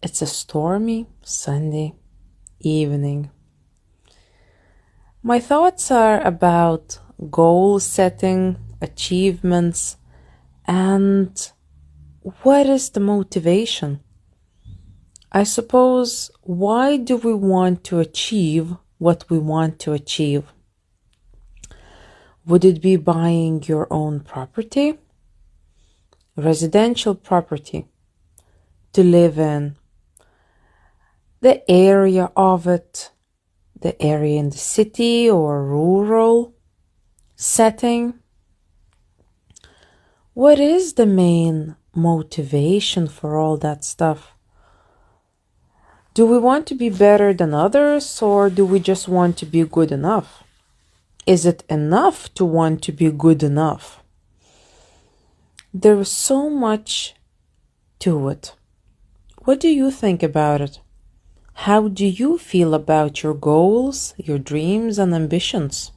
It's a stormy Sunday evening. My thoughts are about goal setting, achievements, and what is the motivation? I suppose, why do we want to achieve what we want to achieve? Would it be buying your own property? Residential property to live in? The area of it? The area in the city or rural setting? What is the main motivation for all that stuff? Do we want to be better than others, or do we just want to be good enough? Is it enough to want to be good enough? There is so much to it. What do you think about it? How do you feel about your goals, your dreams and ambitions?